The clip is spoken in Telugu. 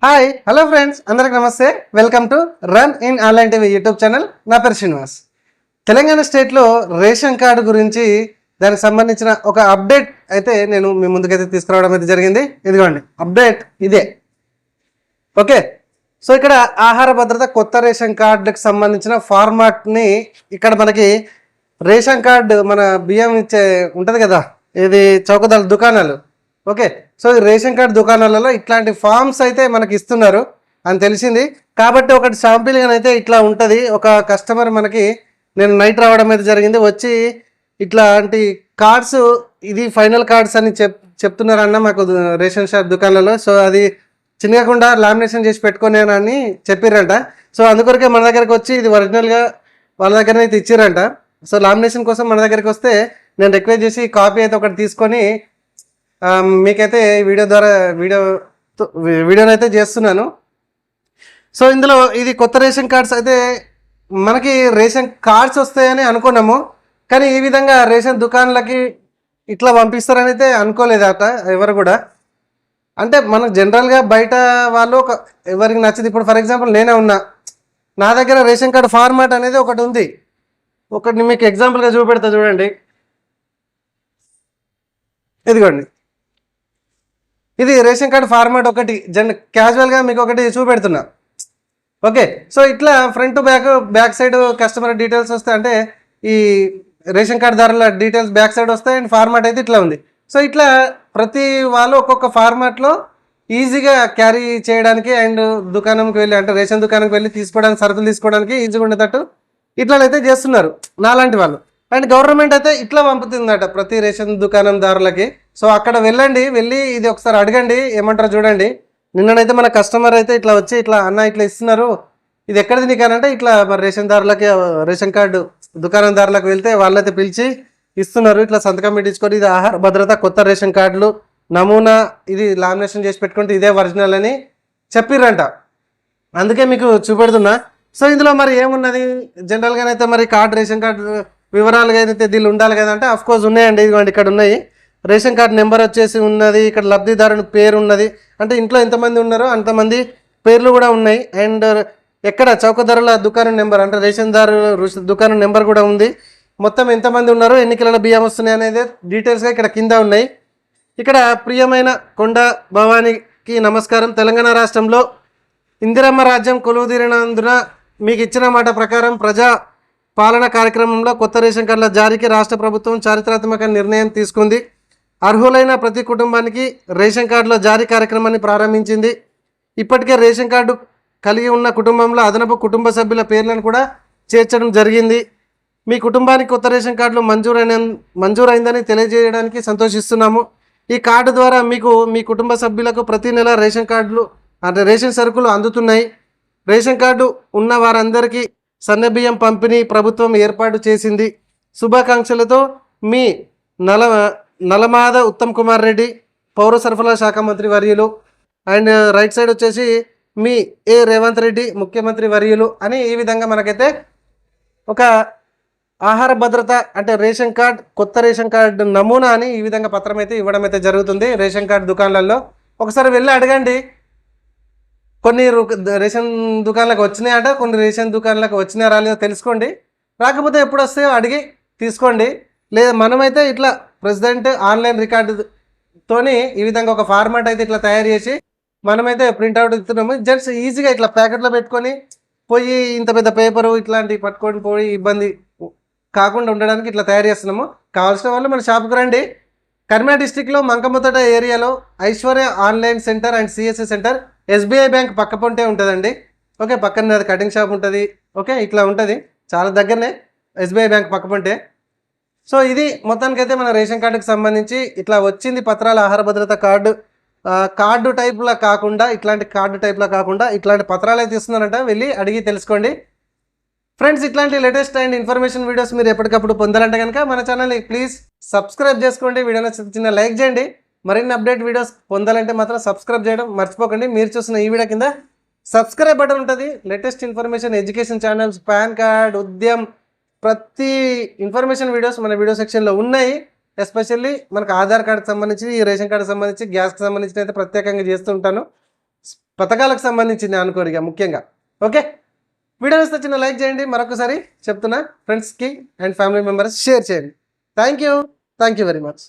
హాయ్ హలో ఫ్రెండ్స్, అందరికి నమస్తే. Welcome to run in online TV YouTube channel. నా పేరు శ్రీనివాస్. తెలంగాణ స్టేట్లో రేషన్ కార్డు గురించి దానికి సంబంధించిన ఒక అప్డేట్ అయితే నేను మీ ముందుకైతే తీసుకురావడం అయితే జరిగింది. ఇదిగోండి అప్డేట్ ఇదే. ఓకే, సో ఇక్కడ ఆహార భద్రత కొత్త రేషన్ కార్డుకి సంబంధించిన ఫార్మాట్ని ఇక్కడ మనకి రేషన్ కార్డు మన బియ్యం ఇచ్చే ఉంటుంది కదా, ఇది చౌకదాల దుకాణాలు. ఓకే, సో ఈ రేషన్ కార్డు దుకాణాలలో ఇట్లాంటి ఫామ్స్ అయితే మనకి ఇస్తున్నారు అని తెలిసింది. కాబట్టి ఒకటి శాంపిల్గానైతే ఇట్లా ఉంటుంది. ఒక కస్టమర్ మనకి నేను నైట్ రావడం అయితే జరిగింది. వచ్చి ఇట్లాంటి కార్డ్స్, ఇది ఫైనల్ కార్డ్స్ అని చెప్తున్నారన్న మాకు రేషన్ షాప్ దుకాణాలలో. సో అది చిన్నకుండా లామినేషన్ చేసి పెట్టుకునేనని చెప్పిర్రంట. సో అందుకొరకే మన దగ్గరకు వచ్చి ఇది ఒరిజినల్గా వాళ్ళ దగ్గర అయితే ఇచ్చిర్రంట. సో లామినేషన్ కోసం మన దగ్గరికి వస్తే నేను రిక్వెస్ట్ చేసి కాపీ అయితే ఒకటి తీసుకొని మీకైతే వీడియోనైతే చేస్తున్నాను. సో ఇందులో ఇది కొత్త రేషన్ కార్డ్స్ అయితే మనకి రేషన్ కార్డ్స్ వస్తాయని అనుకున్నాము, కానీ ఈ విధంగా రేషన్ దుకాణాలకి ఇట్లా పంపిస్తారని అయితే అనుకోలేదట ఎవరు కూడా. అంటే మనకు జనరల్గా బయట వాళ్ళు ఎవరికి నచ్చింది. ఇప్పుడు ఫర్ ఎగ్జాంపుల్ నేనే ఉన్నా, నా దగ్గర రేషన్ కార్డు ఫార్మాట్ అనేది ఒకటి ఉంది. ఒకటి మీకు ఎగ్జాంపుల్గా చూపెడతా చూడండి. ఇదిగోండి, ఇది రేషన్ కార్డు ఫార్మాట్ ఒకటి క్యాజువల్గా మీకు ఒకటి చూపెడుతున్నా. ఓకే, సో ఇట్లా front back side customer details వస్తాయి. అంటే ఈ రేషన్ కార్డు ధరల డీటెయిల్స్ బ్యాక్ సైడ్ వస్తాయి అండ్ ఫార్మాట్ అయితే ఇట్లా ఉంది. సో ఇట్లా ప్రతి వాళ్ళు ఒక్కొక్క ఫార్మాట్లో ఈజీగా క్యారీ చేయడానికి అండ్ దుకాణంకి వెళ్ళి, అంటే రేషన్ దుకాణంకి వెళ్ళి తీసుకోవడానికి, సరుకులు తీసుకోవడానికి ఈజీగా ఉండేటట్టు ఇట్లనైతే చేస్తున్నారు నాలాంటి వాళ్ళు. అండ్ గవర్నమెంట్ అయితే ఇట్లా పంపుతుందట ప్రతి రేషన్ దుకాణందారులకి. సో అక్కడ వెళ్ళి ఇది ఒకసారి అడగండి, ఏమంటారో చూడండి. నిన్ననైతే మన కస్టమర్ అయితే ఇట్లా వచ్చి ఇట్లా అన్న ఇట్లా ఇస్తున్నారు, ఇది ఎక్కడిది నీకనంటే ఇట్లా మరి రేషన్ కార్డు దుకాణందారులకు వెళ్తే వాళ్ళైతే పిలిచి ఇస్తున్నారు. ఇట్లా సంతకం పెట్టించుకొని ఇది ఆహార భద్రత కొత్త రేషన్ కార్డులు నమూనా, ఇది లామినేషన్ చేసి పెట్టుకుంటే ఇదే ఒరిజినల్ అని చెప్పిర్రంట. అందుకే మీకు చూపెడుతున్నా. సో ఇందులో మరి ఏమున్నది, జనరల్గానైతే మరి రేషన్ కార్డు వివరాలుగా అయితే దీనిలో ఉండాలి కదంటే అఫ్కోర్స్ ఉన్నాయండి. ఇదిగోండి ఇక్కడ ఉన్నాయి. రేషన్ కార్డు నెంబర్ వచ్చేసి ఉన్నది, ఇక్కడ లబ్ధిదారుని పేరు ఉన్నది, అంటే ఇంట్లో ఎంతమంది ఉన్నారో అంతమంది పేర్లు కూడా ఉన్నాయి. అండ్ ఎక్కడ చౌకధరల దుకాణం నెంబర్, అంటే రేషన్దారు దుకాణం నెంబర్ కూడా ఉంది. మొత్తం ఎంతమంది ఉన్నారో, ఎన్ని కిలోల బియ్యం వస్తున్నాయి అనేది డీటెయిల్స్గా ఇక్కడ కింద ఉన్నాయి. ఇక్కడ ప్రియమైన కొండ భవానికి నమస్కారం. తెలంగాణ రాష్ట్రంలో ఇందిరమ్మ రాజ్యం కొలువుదీరినందున మీకు ఇచ్చిన మాట ప్రకారం ప్రజా పాలన కార్యక్రమంలో కొత్త రేషన్ కార్డుల జారీకి రాష్ట్ర ప్రభుత్వం చారిత్రాత్మక నిర్ణయం తీసుకుంది. అర్హులైన ప్రతి కుటుంబానికి రేషన్ కార్డుల జారీ కార్యక్రమాన్ని ప్రారంభించింది. ఇప్పటికే రేషన్ కార్డు కలిగి ఉన్న కుటుంబంలో అదనపు కుటుంబ సభ్యుల పేర్లను కూడా చేర్చడం జరిగింది. మీ కుటుంబానికి కొత్త రేషన్ కార్డులు మంజూరైందని తెలియజేయడానికి సంతోషిస్తున్నాము. ఈ కార్డు ద్వారా మీకు మీ కుటుంబ సభ్యులకు ప్రతి నెల రేషన్ కార్డులు, అంటే రేషన్ సరుకులు అందుతున్నాయి. రేషన్ కార్డు ఉన్న వారందరికీ సన్నబియ్యం పంపిణీ ప్రభుత్వం ఏర్పాటు చేసింది. శుభాకాంక్షలతో మీ నలమాద ఉత్తమ్ కుమార్ రెడ్డి, పౌర సరఫరాల శాఖ మంత్రి వర్యులు. అండ్ రైట్ సైడ్ వచ్చేసి మీ రేవంత్ రెడ్డి, ముఖ్యమంత్రి వర్యులు అని ఈ విధంగా మనకైతే ఒక ఆహార భద్రత అంటే రేషన్ కార్డ్ కొత్త రేషన్ కార్డు నమూనా అని ఈ విధంగా పత్రం అయితే ఇవ్వడం అయితే జరుగుతుంది రేషన్ కార్డు దుకాణాలలో. ఒకసారి వెళ్ళి అడగండి. కొన్ని రేషన్ దుకాణాలకు వచ్చినాయట, కొన్ని రేషన్ దుకాణాలకు వచ్చినా రాలేదో తెలుసుకోండి. రాకపోతే ఎప్పుడు వస్తాయో అడిగి తీసుకోండి. లేదా మనమైతే ఇట్లా ప్రెసిడెంట్ ఆన్లైన్ రికార్డుతోని ఈ విధంగా ఒక ఫార్మాట్ అయితే ఇట్లా తయారు చేసి మనమైతే ప్రింట్అవుట్ ఇస్తున్నాము. జస్ట్ ఈజీగా ఇట్లా ప్యాకెట్లో పెట్టుకొని పోయి ఇంత పెద్ద పేపరు ఇట్లాంటివి పట్టుకొని పోయి ఇబ్బంది కాకుండా ఉండడానికి ఇట్లా తయారు చేస్తున్నాము. కావాల్సిన వాళ్ళు మన షాప్కి రండి. కర్నూలు డిస్టిక్లో మంకమ్మతోట ఏరియాలో Aishwarya online centre and CSC centre, SBI bank పక్క పొంటే ఉంటుందండి. ఓకే, పక్కనే అది కటింగ్ షాప్ ఉంటుంది. ఓకే, ఇట్లా ఉంటుంది, చాలా దగ్గరనే ఎస్బీఐ బ్యాంక్ పక్క పొంటే. సో ఇది మొత్తానికైతే మన రేషన్ కార్డుకి సంబంధించి ఇట్లా వచ్చింది పత్రాల ఆహార భద్రత కార్డు టైప్లో కాకుండా, ఇట్లాంటి కార్డు టైప్లో కాకుండా ఇట్లాంటి పత్రాలు అయితే ఇస్తున్నారంట. వెళ్ళి అడిగి తెలుసుకోండి ఫ్రెండ్స్. ఇట్లాంటి లేటెస్ట్ అండ్ ఇన్ఫర్మేషన్ వీడియోస్ మీరు ఎప్పటికప్పుడు పొందాలంటే కనుక మన ఛానల్ని ప్లీజ్ సబ్స్క్రైబ్ చేసుకోండి. వీడియోని చిన్న లైక్ చేయండి. మరిన్ని అప్డేట్ వీడియోస్ పొందాలంటే మాత్రం సబ్స్క్రైబ్ చేయడం మర్చిపోకండి. మీరు చూసిన ఈ వీడియో కింద సబ్స్క్రైబ్ బటన్ ఉంటుంది. Latest information, education channels, pan card, Udyam, ప్రతి ఇన్ఫర్మేషన్ వీడియోస్ మన వీడియో సెక్షన్లో ఉన్నాయి. ఎస్పెషల్లీ మనకు ఆధార్ కార్డుకి సంబంధించి, రేషన్ కార్డుకి సంబంధించి, గ్యాస్కి సంబంధించి అయితే ప్రత్యేకంగా చేస్తూ ఉంటాను. పథకాలకు సంబంధించింది అనుకోరు ఇక ముఖ్యంగా. ఓకే, వీడియో వస్తే చిన్న లైక్ చేయండి, మరొకసారి చెప్తున్నా ఫ్రెండ్స్కి అండ్ ఫ్యామిలీ మెంబర్స్ షేర్ చేయండి. Thank you very much.